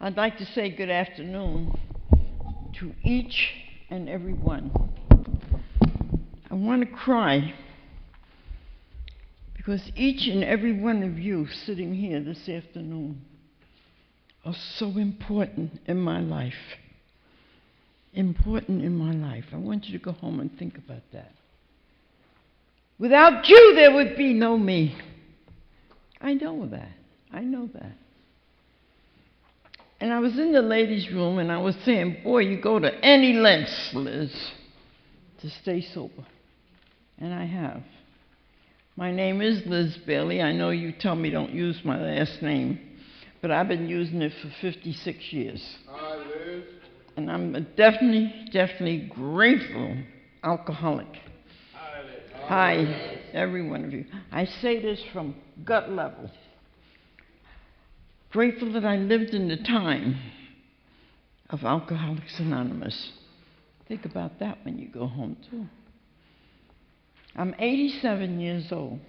I'd like to say good afternoon to each and every one. I want to cry because each and every one of you sitting here this afternoon are so important in my life. Important in my life. I want you to go home and think about that. Without you, there would be no me. I know that. I know that. And I was in the ladies' room and I was saying, boy, you go to any lengths, Liz, to stay sober. And I have. My name is Liz Bailey. I know you tell me don't use my last name, but I've been using it for 56 years. Hi, Liz. And I'm a definitely grateful alcoholic. Hi, Liz. Hi, every one of you. I say this from gut level. Grateful that I lived in the time of Alcoholics Anonymous. Think about that when you go home, too. I'm 87 years old.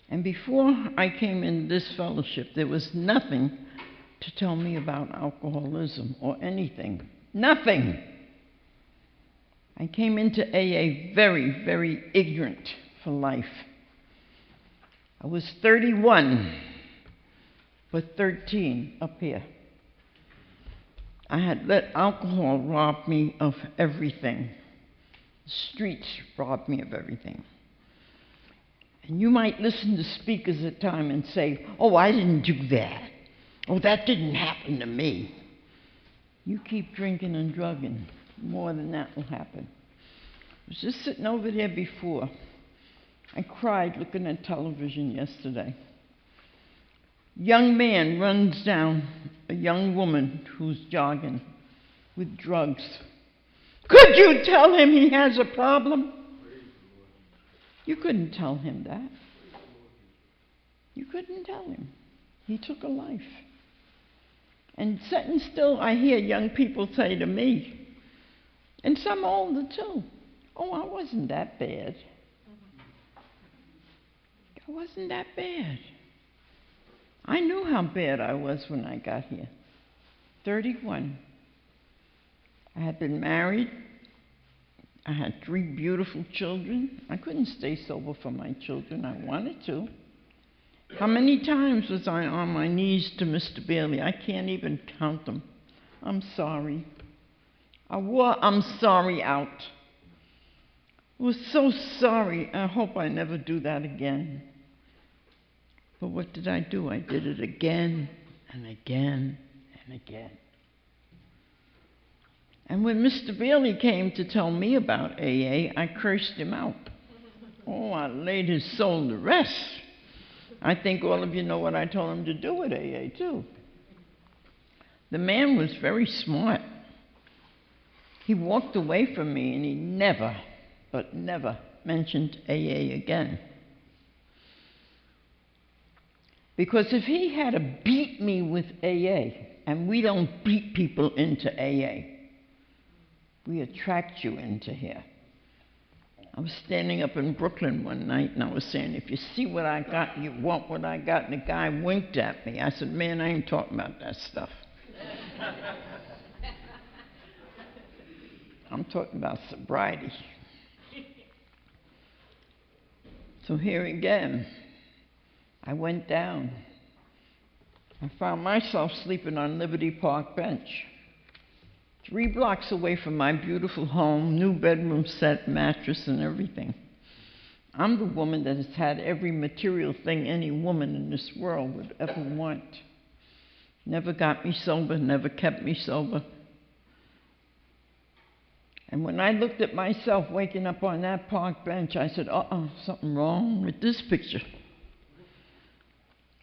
And before I came in this fellowship, there was nothing to tell me about alcoholism or anything. Nothing. I came into AA very, very ignorant for life. I was 31. But 13 up here. I had let alcohol rob me of everything. The streets robbed me of everything. And you might listen to speakers at times and say, oh, I didn't do that. Oh, that didn't happen to me. You keep drinking and drugging, more than that will happen. I was just sitting over there before. I cried looking at television yesterday. Young man runs down a young woman who's jogging with drugs. Could you tell him he has a problem? You couldn't tell him that. You couldn't tell him. He took a life. And sitting still, I hear young people say to me, and some older too, oh, I wasn't that bad. I wasn't that bad. I knew how bad I was when I got here. 31. I had been married. I had 3 beautiful children. I couldn't stay sober for my children. I wanted to. How many times was I on my knees to Mr. Bailey? I can't even count them. I'm sorry. I wore I'm sorry out. I was so sorry. I hope I never do that again. But what did I do? I did it again and again and again. And when Mr. Bailey came to tell me about AA, I cursed him out. Oh, I laid his soul to rest. I think all of you know what I told him to do with AA, too. The man was very smart. He walked away from me and he never, but never mentioned AA again. Because if he had to beat me with AA, and we don't beat people into AA, we attract you into here. I was standing up in Brooklyn one night and I was saying, if you see what I got, you want what I got. And the guy winked at me. I said, man, I ain't talking about that stuff. I'm talking about sobriety. So here again, I went down. I found myself sleeping on Liberty Park bench, 3 blocks away from my beautiful home, new bedroom set, mattress, and everything. I'm the woman that has had every material thing any woman in this world would ever want. Never got me sober, never kept me sober. And when I looked at myself waking up on that park bench, I said, something wrong with this picture.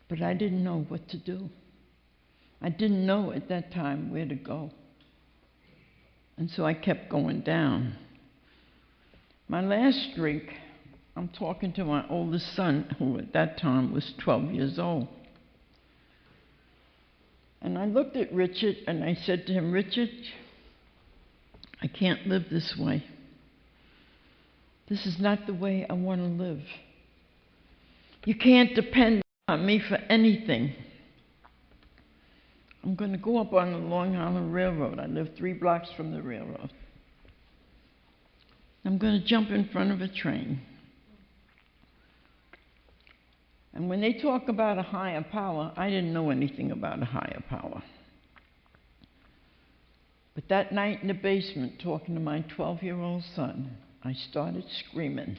But I didn't know what to do. I didn't know at that time where to go. And so I kept going down. My last drink, I'm talking to my oldest son, who at that time was 12 years old. And I looked at Richard and I said to him, Richard, I can't live this way. This is not the way I want to live. You can't depend on me for anything. I'm going to go up on the Long Island Railroad. I live 3 blocks from the railroad. I'm going to jump in front of a train. And when they talk about a higher power, I didn't know anything about a higher power. But that night in the basement, talking to my 12-year-old son, I started screaming,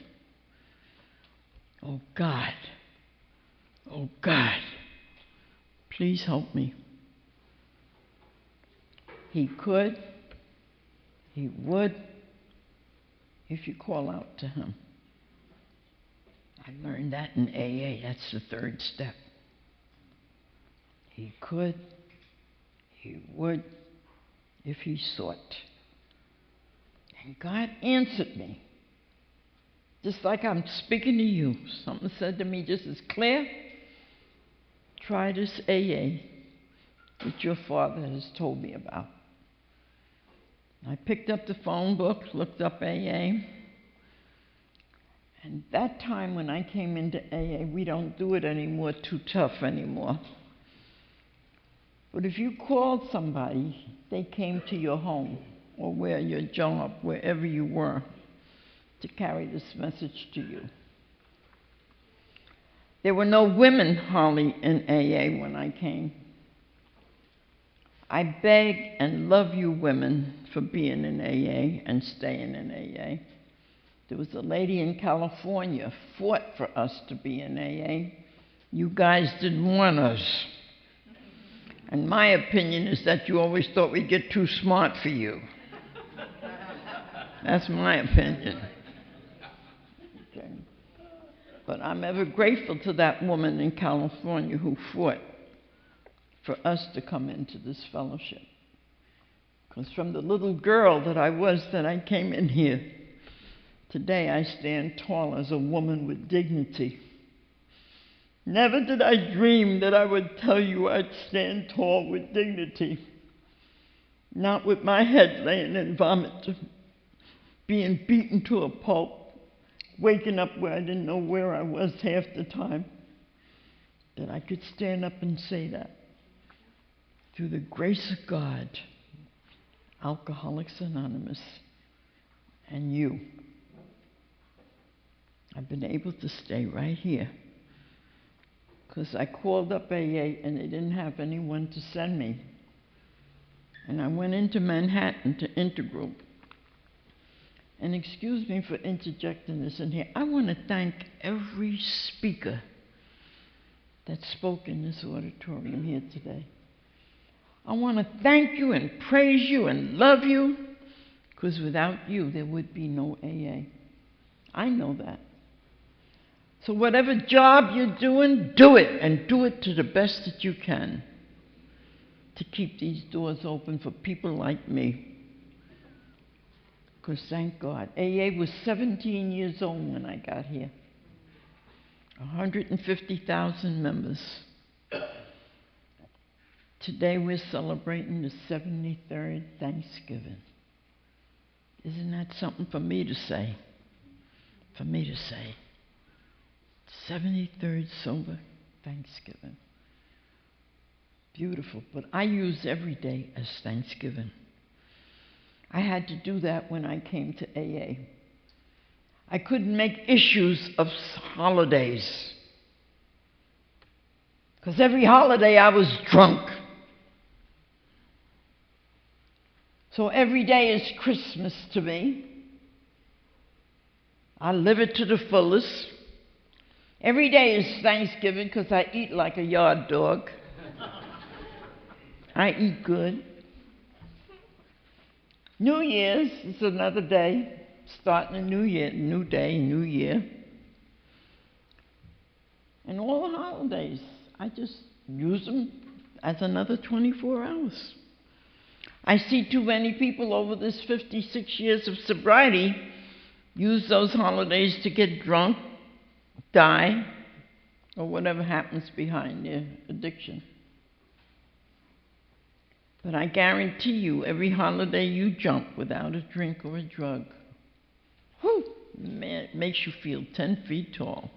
"Oh God, oh God, please help me." He could, he would, if you call out to him. I learned that in AA. That's the 3rd step. He could, he would, if he sought. And God answered me. Just like I'm speaking to you. Something said to me just as clear. Try this AA, which your father has told me about. I picked up the phone book, looked up AA. And that time when I came into AA, we don't do it anymore, too tough anymore. But if you called somebody, they came to your home or where your job, wherever you were, to carry this message to you. There were no women hardly in AA when I came. I beg and love you women for being in AA and staying in AA. There was a lady in California fought for us to be in AA. You guys didn't want us. And my opinion is that you always thought we'd get too smart for you. That's my opinion. Okay. But I'm ever grateful to that woman in California who fought for us to come into this fellowship. Because from the little girl that I was that I came in here, today I stand tall as a woman with dignity. Never did I dream that I would tell you I'd stand tall with dignity. Not with my head laying in vomit, being beaten to a pulp, waking up where I didn't know where I was half the time. That I could stand up and say that. Through the grace of God, Alcoholics Anonymous, and you, I've been able to stay right here. Because I called up AA and they didn't have anyone to send me. And I went into Manhattan to Intergroup. And excuse me for interjecting this in here. I want to thank every speaker that spoke in this auditorium here today. I want to thank you and praise you and love you, because without you there would be no AA. I know that. So whatever job you're doing, do it, and do it to the best that you can to keep these doors open for people like me. Because thank God, AA was 17 years old when I got here. 150,000 members. Today we're celebrating the 73rd Thanksgiving. Isn't that something for me to say? For me to say. 73rd sober Thanksgiving. Beautiful, but I use every day as Thanksgiving. I had to do that when I came to AA. I couldn't make issues of holidays, because every holiday I was drunk. So every day is Christmas to me. I live it to the fullest. Every day is Thanksgiving because I eat like a yard dog. I eat good. New Year's is another day, starting a new year, new day, new year. And all the holidays, I just use them as another 24 hours. I see too many people over this 56 years of sobriety use those holidays to get drunk, die, or whatever happens behind their addiction. But I guarantee you, every holiday you jump without a drink or a drug, whew, man, it makes you feel 10 feet tall.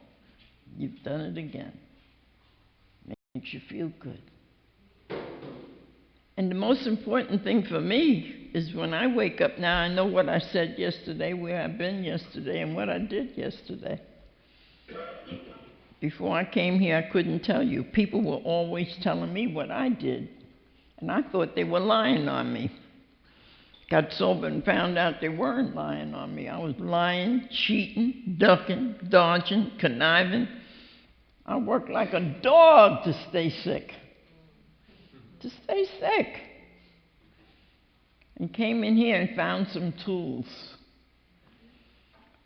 You've done it again. Makes you feel good. And the most important thing for me is when I wake up now, I know what I said yesterday, where I've been yesterday, and what I did yesterday. Before I came here, I couldn't tell you. People were always telling me what I did, and I thought they were lying on me. Got sober and found out they weren't lying on me. I was lying, cheating, ducking, dodging, conniving. I worked like a dog to stay sick. To stay sick. And came in here and found some tools.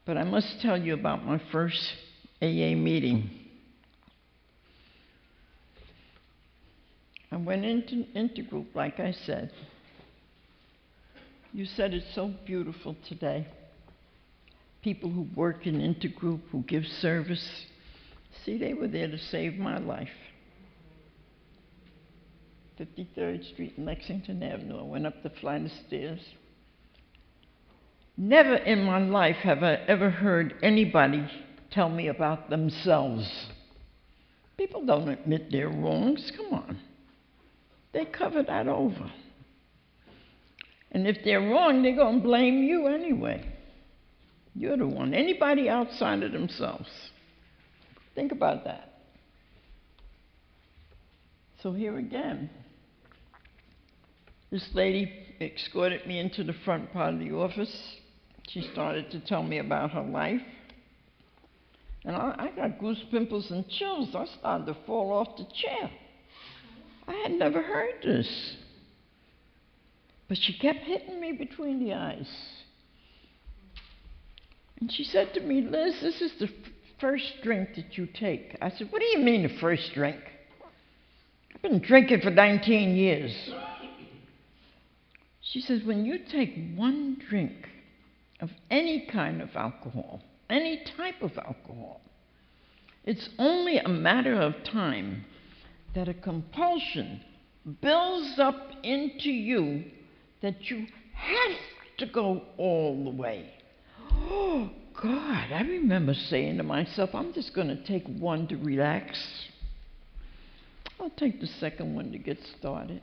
But I must tell you about my first AA meeting. I went into intergroup, like I said. You said it's so beautiful today. People who work in intergroup, who give service. See, they were there to save my life. 53rd Street and Lexington Avenue. I went up the flight of stairs. Never in my life have I ever heard anybody tell me about themselves. People don't admit their wrongs. Come on. They cover that over. And if they're wrong, they're going to blame you anyway. You're the one. Anybody outside of themselves. Think about that. So here again, this lady escorted me into the front part of the office. She started to tell me about her life. And I got goose pimples and chills. I started to fall off the chair. I had never heard this. But she kept hitting me between the eyes. And she said to me, Liz, this is the first drink that you take. I said, what do you mean the first drink? I've been drinking for 19 years. She says, when you take one drink of any kind of alcohol, any type of alcohol, it's only a matter of time that a compulsion builds up into you that you have to go all the way. Oh, God, I remember saying to myself, I'm just going to take one to relax. I'll take the second one to get started.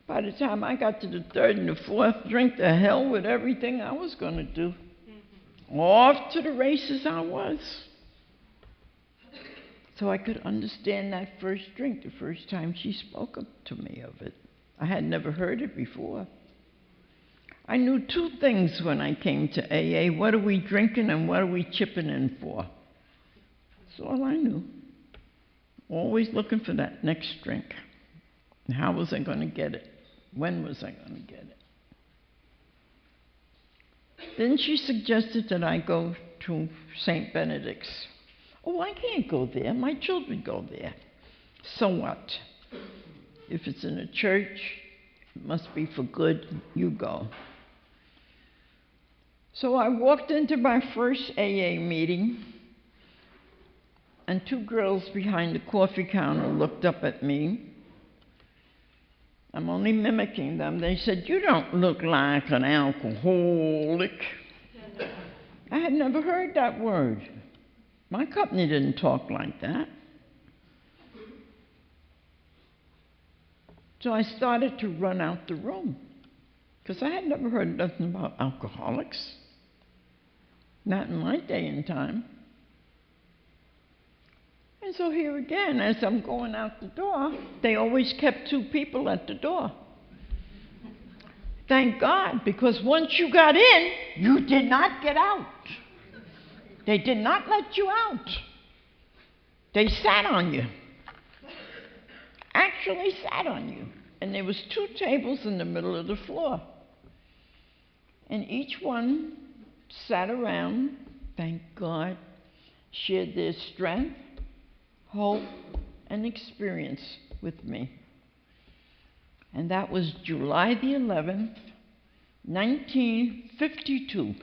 By the time I got to the third and the fourth drink, to hell with everything I was going to do. Off to the races I was. So I could understand that first drink the first time she spoke up to me of it. I had never heard it before. I knew two things when I came to AA. What are we drinking and what are we chipping in for? That's all I knew. Always looking for that next drink. And how was I going to get it? When was I going to get it? Then she suggested that I go to St. Benedict's. Oh, I can't go there. My children go there. So what? If it's in a church, it must be for good. You go. So I walked into my first AA meeting, and two girls behind the coffee counter looked up at me. I'm only mimicking them. They said, you don't look like an alcoholic. I had never heard that word. My company didn't talk like that. So I started to run out the room, because I had never heard nothing about alcoholics. Not in my day and time. And so here again, as I'm going out the door, they always kept two people at the door. Thank God, because once you got in, you did not get out. They did not let you out. They sat on you. Actually sat on you. And there was two tables in the middle of the floor. And each one sat around, thank God, shared their strength, hope, and experience with me. And that was July the 11th, 1952.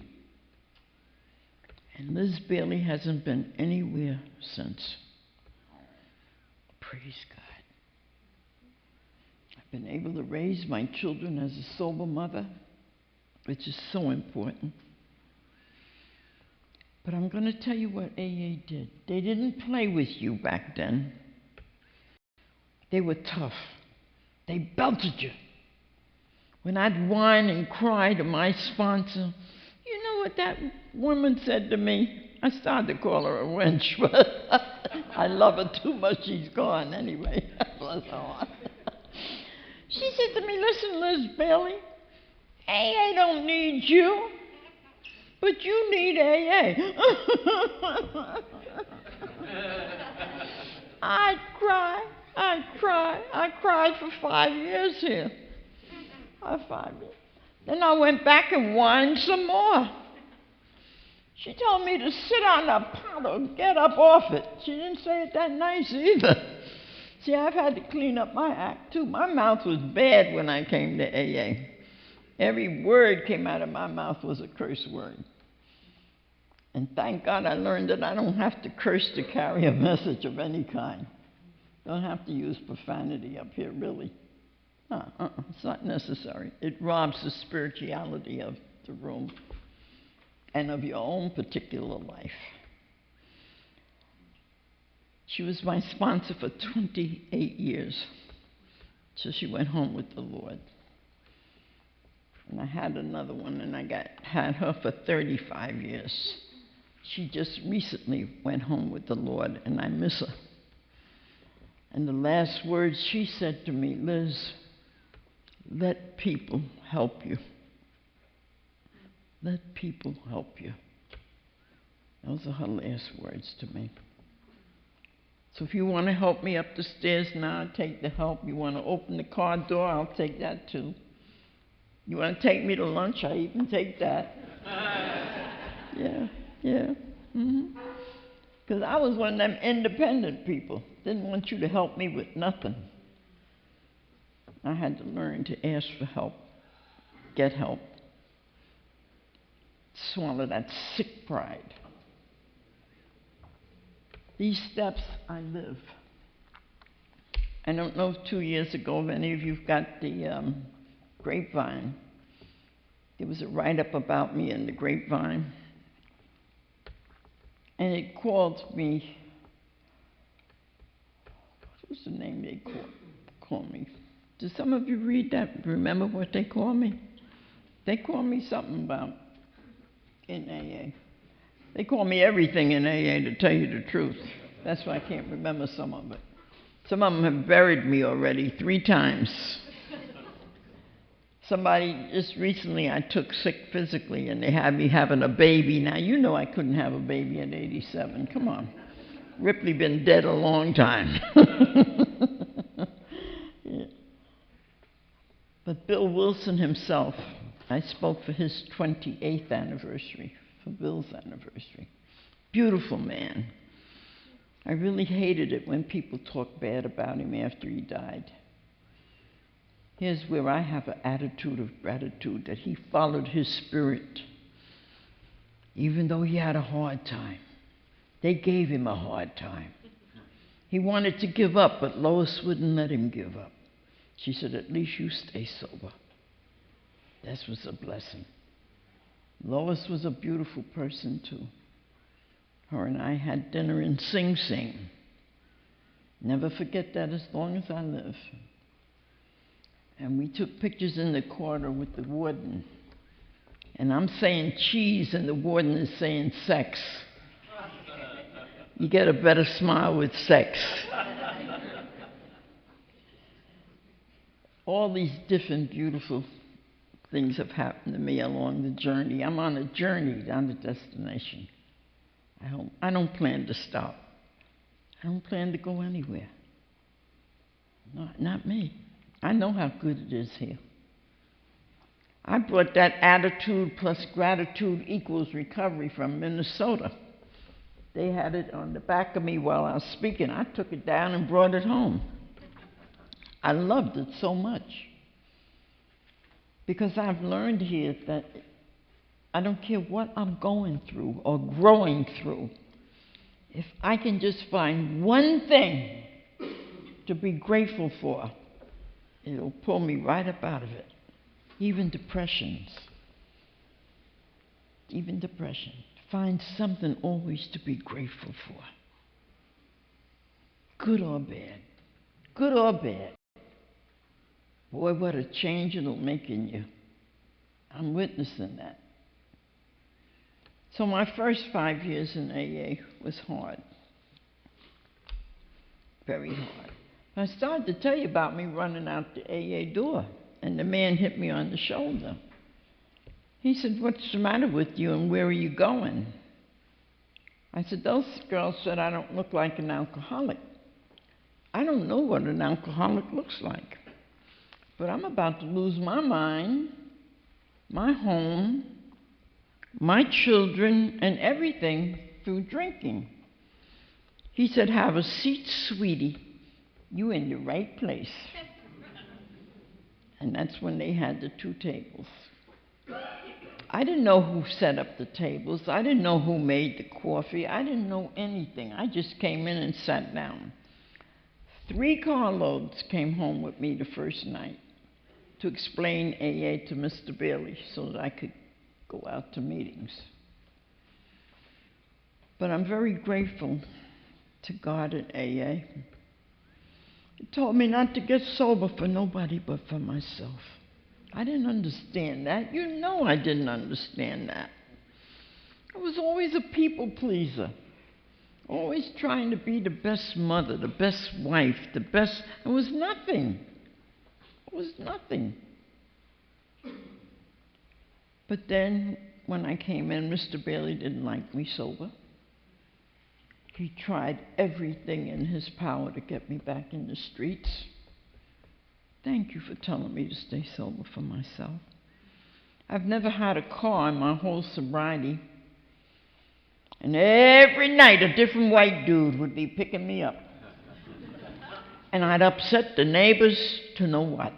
And Liz Bailey hasn't been anywhere since. Praise God. I've been able to raise my children as a sober mother, which is so important. But I'm going to tell you what AA did. They didn't play with you back then. They were tough. They belted you. When I'd whine and cry to my sponsor, you know what that woman said to me? I started to call her a wench, but I love her too much. She's gone anyway. Bless her heart. She said to me, listen, Liz Bailey, AA don't need you, but you need AA. I cried for 5 years here. 5 years. Then I went back and whined some more. She told me to sit on the pot or get up off it. She didn't say it that nice either. See, I've had to clean up my act too. My mouth was bad when I came to AA. Every word came out of my mouth was a curse word. And thank God I learned that I don't have to curse to carry a message of any kind. Don't have to use profanity up here, really. It's not necessary. It robs the spirituality of the room and of your own particular life. She was my sponsor for 28 years, so she went home with the Lord. And I had another one, and I had her for 35 years. She just recently went home with the Lord, and I miss her. And the last words she said to me, Liz, let people help you. Let people help you. Those are her last words to me. So if you want to help me up the stairs now, I'll take the help. You want to open the car door, I'll take that too. You want to take me to lunch, I even take that. Yeah. Because I was one of them independent people. Didn't want you to help me with nothing. I had to learn to ask for help, get help, swallow that sick pride. These steps I live. I don't know if 2 years ago, if any of you've got the Grapevine. There was a write-up about me in the Grapevine. And it called me, what was the name they called me? Did some of you read that? Remember what they called me? They called me something about in AA. They call me everything in AA, to tell you the truth. That's why I can't remember some of it. Some of them have buried me already 3 times. Somebody, just recently I took sick physically and they had me having a baby. Now, you know I couldn't have a baby at 87. Come on. Ripley been dead a long time. Yeah. But Bill Wilson himself, I spoke for his 28th anniversary, for Bill's anniversary. Beautiful man. I really hated it when people talked bad about him after he died. Here's where I have an attitude of gratitude, that he followed his spirit. Even though he had a hard time, they gave him a hard time. He wanted to give up, but Lois wouldn't let him give up. She said, at least you stay sober. That was a blessing. Lois was a beautiful person too. Her and I had dinner in Sing Sing. Never forget that as long as I live. And we took pictures in the corridor with the warden. And I'm saying cheese and the warden is saying sex. You get a better smile with sex. All these different beautiful things have happened to me along the journey. I'm on a journey down the destination. I don't plan to stop. I don't plan to go anywhere. Not me. I know how good it is here. I brought that attitude plus gratitude equals recovery from Minnesota. They had it on the back of me while I was speaking. I took it down and brought it home. I loved it so much. Because I've learned here that I don't care what I'm going through or growing through. If I can just find one thing to be grateful for, it'll pull me right up out of it. Even depressions. Even depression. Find something always to be grateful for. Good or bad. Good or bad. Boy, what a change it'll make in you. I'm witnessing that. So my first 5 years in AA was hard. Very hard. I started to tell you about me running out the AA door, and the man hit me on the shoulder. He said, "What's the matter with you and where are you going?" I said, "Those girls said I don't look like an alcoholic. I don't know what an alcoholic looks like, but I'm about to lose my mind, my home, my children, and everything through drinking." He said, "Have a seat, sweetie. You in the right place." And that's when they had the 2 tables. I didn't know who set up the tables. I didn't know who made the coffee. I didn't know anything. I just came in and sat down. 3 carloads came home with me the first night to explain AA to Mr. Bailey so that I could go out to meetings. But I'm very grateful to God at AA. He told me not to get sober for nobody but for myself. I didn't understand that. You know I didn't understand that. I was always a people pleaser. Always trying to be the best mother, the best wife, the best. It was nothing. It was nothing. But then when I came in, Mr. Bailey didn't like me sober. He tried everything in his power to get me back in the streets. Thank you for telling me to stay sober for myself. I've never had a car in my whole sobriety. And every night a different white dude would be picking me up. And I'd upset the neighbors to know what.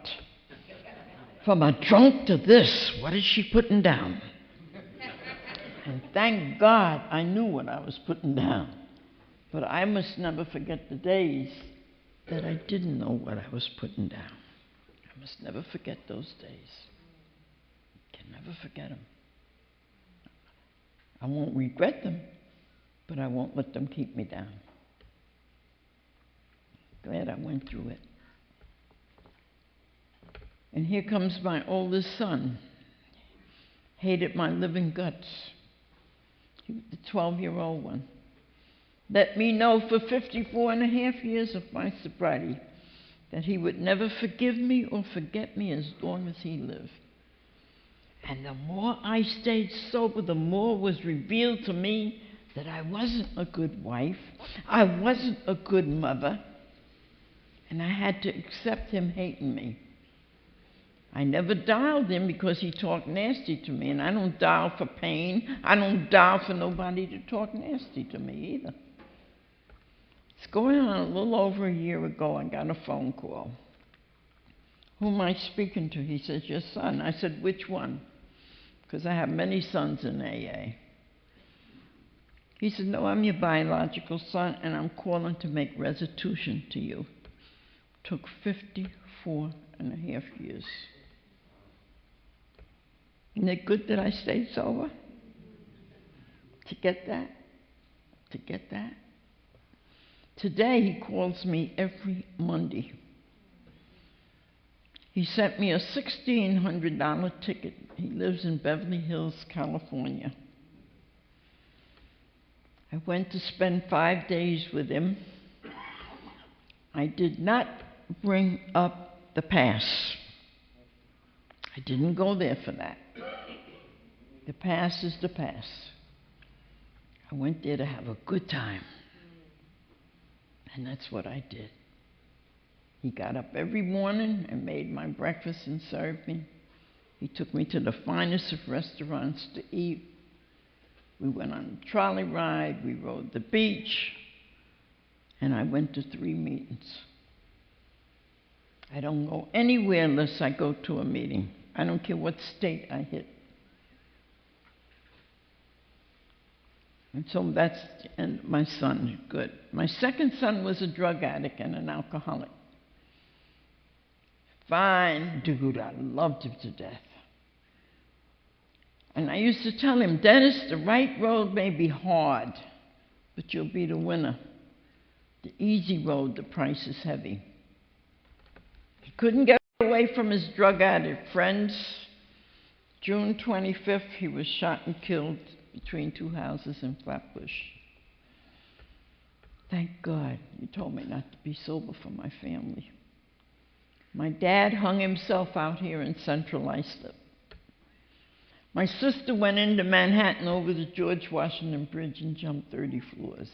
From a drunk to this, what is she putting down? And thank God I knew what I was putting down. But I must never forget the days that I didn't know what I was putting down. I must never forget those days. Can never forget them. I won't regret them, but I won't let them keep me down. Glad I went through it. And here comes my oldest son. Hated my living guts. He was the 12-year-old one. Let me know for 54 and a half years of my sobriety that he would never forgive me or forget me as long as he lived. And the more I stayed sober, the more was revealed to me that I wasn't a good wife, I wasn't a good mother, and I had to accept him hating me. I never dialed him because he talked nasty to me, and I don't dial for pain. I don't dial for nobody to talk nasty to me either. It's going on a little over a year ago, I got a phone call. Who am I speaking to? He says, your son. I said, which one? Because I have many sons in AA. He said, no, I'm your biological son, and I'm calling to make restitution to you. Took 54 and a half years. Isn't it good that I stayed sober? To get that? To get that? Today he calls me every Monday. He sent me a $1,600 ticket. He lives in Beverly Hills, California. I went to spend 5 days with him. I did not bring up the past. I didn't go there for that. The past is the past. I went there to have a good time. And that's what I did. He got up every morning and made my breakfast and served me. He took me to the finest of restaurants to eat. We went on a trolley ride. We rode the beach. And I went to 3 meetings. I don't go anywhere unless I go to a meeting. I don't care what state I hit. And so that's, and my son, good. My second son was a drug addict and an alcoholic. Fine dude, I loved him to death. And I used to tell him, Dennis, the right road may be hard, but you'll be the winner. The easy road, the price is heavy. He couldn't get Away from his drug addict friends. June 25th, he was shot and killed between two houses in Flatbush. Thank God you told me not to be sober for my family. My dad hung himself out here in Central Islip. My sister went into Manhattan over the George Washington Bridge and jumped 30 floors.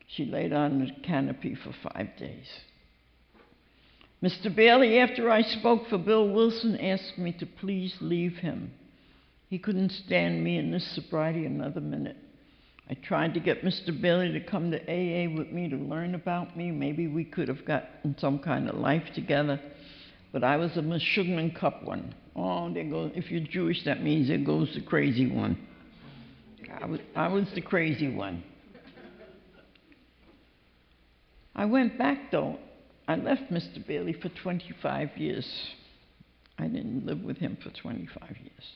She laid on the canopy for 5 days. Mr. Bailey, after I spoke for Bill Wilson, asked me to please leave him. He couldn't stand me in this sobriety another minute. I tried to get Mr. Bailey to come to AA with me to learn about me. Maybe we could have gotten some kind of life together. But I was a Meshuggah cup one. Oh, there goes, if you're Jewish, that means there goes the crazy one. I was the crazy one. I went back, though. I left Mr. Bailey for 25 years. I didn't live with him for 25 years.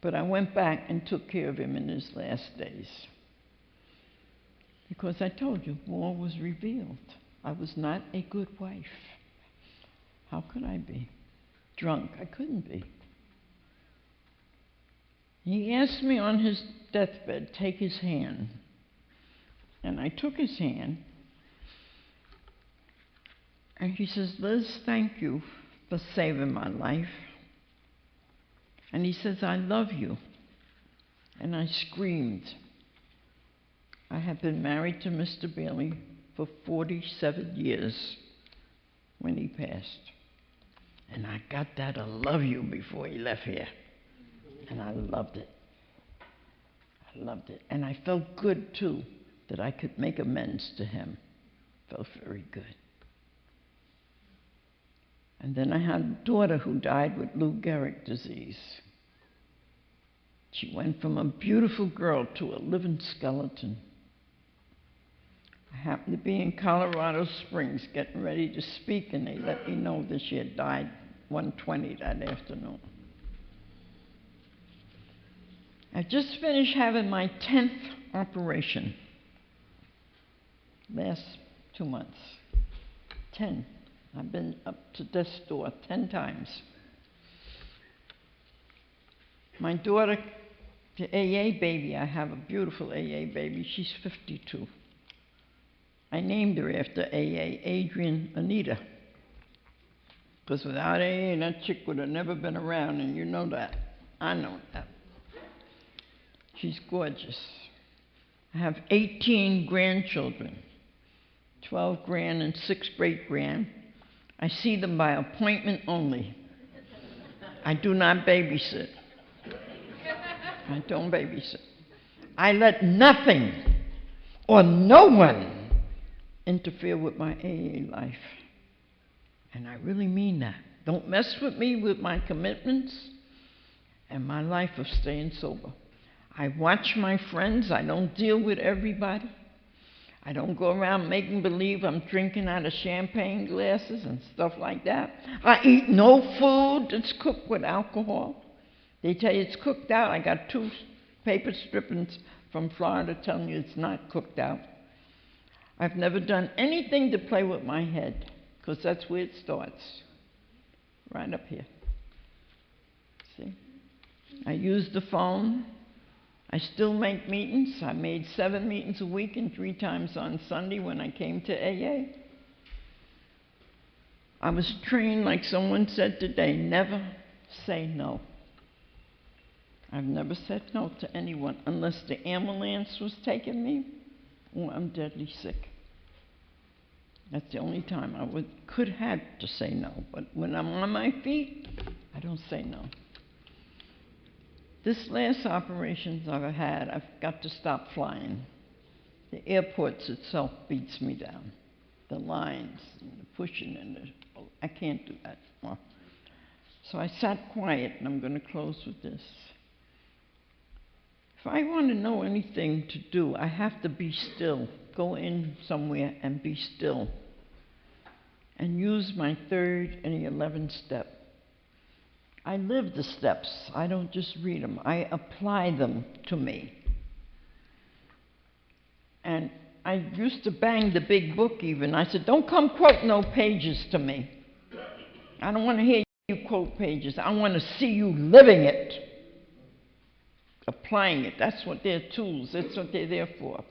But I went back and took care of him in his last days. Because I told you, more was revealed. I was not a good wife. How could I be? Drunk, I couldn't be. He asked me on his deathbed, take his hand. And I took his hand. And he says, Liz, thank you for saving my life. And he says, I love you. And I screamed. I had been married to Mr. Bailey for 47 years when he passed. And I got that I love you before he left here. And I loved it. I loved it. And I felt good, too, that I could make amends to him. Felt very good. And then I had a daughter who died with Lou Gehrig disease. She went from a beautiful girl to a living skeleton. I happened to be in Colorado Springs getting ready to speak, and they let me know that she had died 1:20 that afternoon. I just finished having my 10th operation. Last 2 months. 10. I've been up to death's door 10 times. My daughter, the AA baby, I have a beautiful AA baby, she's 52. I named her after AA, Adrian Anita. Because without AA, that chick would have never been around, and you know that. I know that. She's gorgeous. I have 18 grandchildren, 12 grand and 6 great-grand. I see them by appointment only. I do not babysit. I don't babysit. I let nothing or no one interfere with my AA life. And I really mean that. Don't mess with me with my commitments and my life of staying sober. I watch my friends. I don't deal with everybody. I don't go around making believe I'm drinking out of champagne glasses and stuff like that. I eat no food that's cooked with alcohol. They tell you it's cooked out. I got 2 paper strippings from Florida telling you it's not cooked out. I've never done anything to play with my head, because that's where it starts, right up here. See? I use the phone. I still make meetings. I made 7 meetings a week and 3 times on Sunday when I came to AA. I was trained, like someone said today, never say no. I've never said no to anyone unless the ambulance was taking me or I'm deadly sick. That's the only time I could have to say no. But when I'm on my feet, I don't say no. This last operations I've had, I've got to stop flying. The airports itself beats me down. The lines and the pushing and I can't do that anymore. So I sat quiet, and I'm going to close with this. If I want to know anything to do, I have to be still. Go in somewhere and be still. And use my 3rd and the 11th step. I live the steps. I don't just read them. I apply them to me. And I used to bang the big book even. I said, don't come quote no pages to me. I don't want to hear you quote pages. I want to see you living it, applying it. That's what they're tools. That's what they're there for.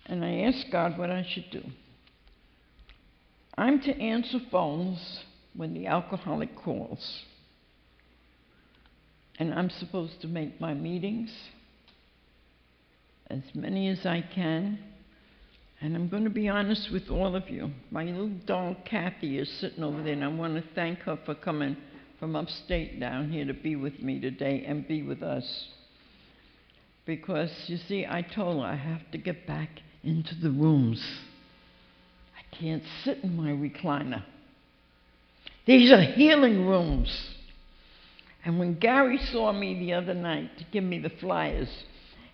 And I asked God what I should do. I'm to answer phones when the alcoholic calls. And I'm supposed to make my meetings, as many as I can. And I'm going to be honest with all of you. My little doll, Kathy, is sitting over there, and I want to thank her for coming from upstate down here to be with me today and be with us. Because, you see, I told her I have to get back into the rooms. I can't sit in my recliner. These are healing rooms. And when Gary saw me the other night to give me the flyers,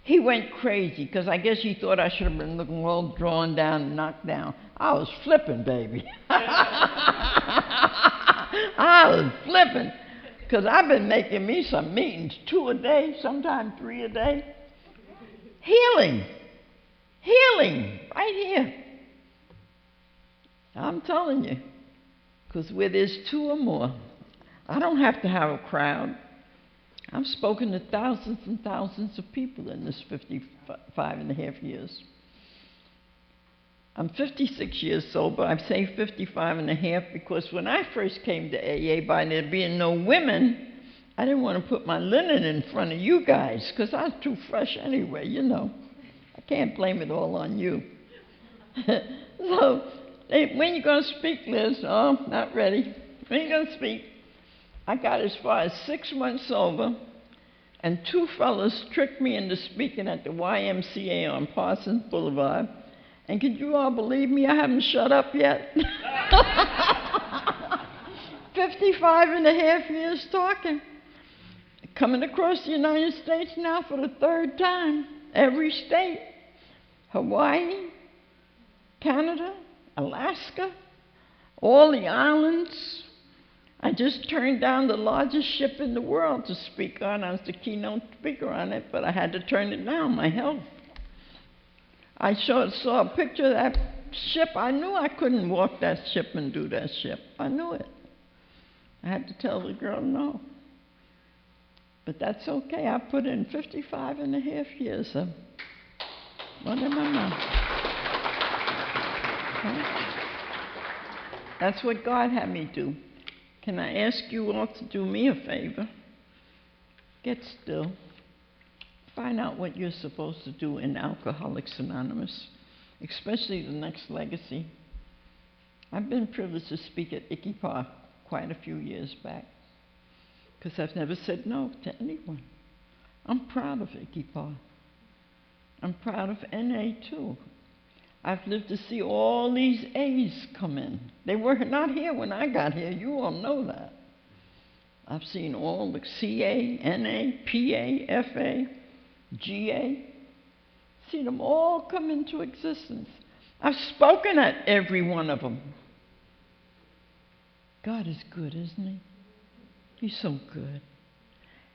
he went crazy, because I guess he thought I should have been looking all drawn down and knocked down. I was flipping, baby. I was flipping, because I've been making me some meetings, 2 a day, sometimes 3 a day. Healing. Healing, right here. I'm telling you, because where there's 2 or more, I don't have to have a crowd. I've spoken to thousands and thousands of people in this 55 and a half years. I'm 56 years sober. I say 55 and a half because when I first came to AA, by there being no women, I didn't want to put my linen in front of you guys because I was too fresh anyway, you know. I can't blame it all on you. So, when you going to speak, Liz? Oh, not ready. When you going to speak? I got as far as 6 months sober, and 2 fellas tricked me into speaking at the YMCA on Parsons Boulevard. And could you all believe me? I haven't shut up yet. 55 and a half years talking. Coming across the United States now for the 3rd time. Every state. Hawaii, Canada, Alaska, all the islands. I just turned down the largest ship in the world to speak on. I was the keynote speaker on it, but I had to turn it down, my health. I saw a picture of that ship. I knew I couldn't walk that ship and do that ship. I knew it. I had to tell the girl no. But that's okay. I put in 55 and a half years of what am I now? Okay. That's what God had me do. Can I ask you all to do me a favor? Get still. Find out what you're supposed to do in Alcoholics Anonymous, especially the next legacy. I've been privileged to speak at Icky Park quite a few years back because I've never said no to anyone. I'm proud of Icky Park. I'm proud of NA too. I've lived to see all these A's come in. They were not here when I got here. You all know that. I've seen all the CA, NA, PA, FA, GA. Seen them all come into existence. I've spoken at every one of them. God is good, isn't he? He's so good.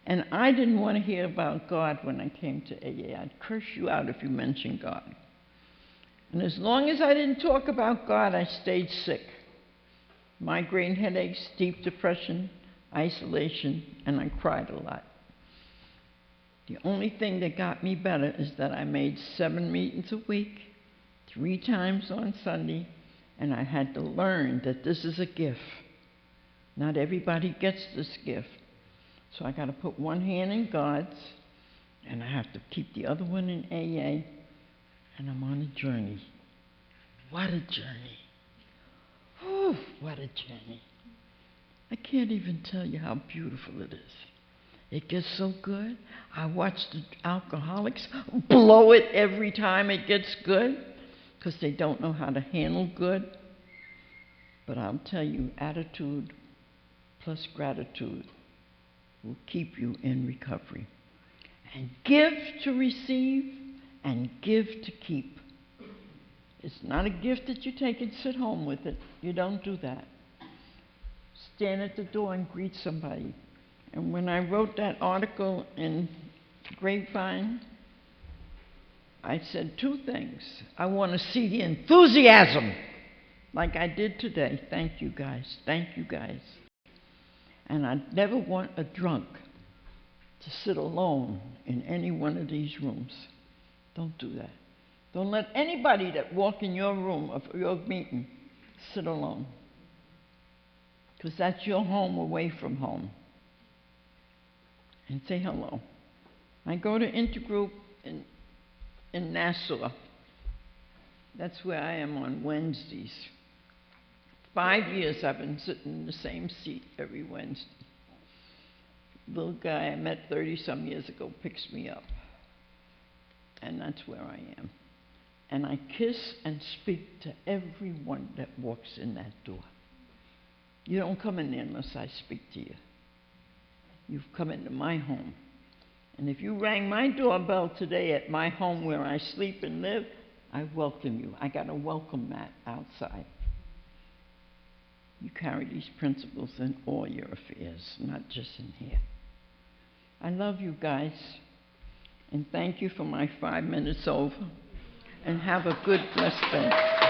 And I didn't want to hear about God when I came to AA. I'd curse you out if you mentioned God. And as long as I didn't talk about God, I stayed sick. Migraine headaches, deep depression, isolation, and I cried a lot. The only thing that got me better is that I made 7 meetings a week, 3 times on Sunday, and I had to learn that this is a gift. Not everybody gets this gift. So I got to put one hand in God's, and I have to keep the other one in AA. And I'm on a journey. What a journey. Whew, what a journey. I can't even tell you how beautiful it is. It gets so good. I watch the alcoholics blow it every time it gets good because they don't know how to handle good. But I'll tell you, attitude plus gratitude will keep you in recovery. And give to receive and give to keep. It's not a gift that you take and sit home with it. You don't do that. Stand at the door and greet somebody. And when I wrote that article in Grapevine, I said 2 things. I want to see the enthusiasm like I did today. Thank you guys. Thank you guys. And I never want a drunk to sit alone in any one of these rooms. Don't do that. Don't let anybody that walk in your room of your meeting sit alone. Because that's your home away from home. And say hello. I go to Intergroup in Nassau. That's where I am on Wednesdays. 5 years I've been sitting in the same seat every Wednesday. Little guy I met 30-some years ago picks me up. And that's where I am. And I kiss and speak to everyone that walks in that door. You don't come in there unless I speak to you. You've come into my home. And if you rang my doorbell today at my home where I sleep and live, I welcome you. I got a welcome mat outside. You carry these principles in all your affairs, not just in here. I love you guys. And thank you for my 5 minutes over. And have a good, blessed day.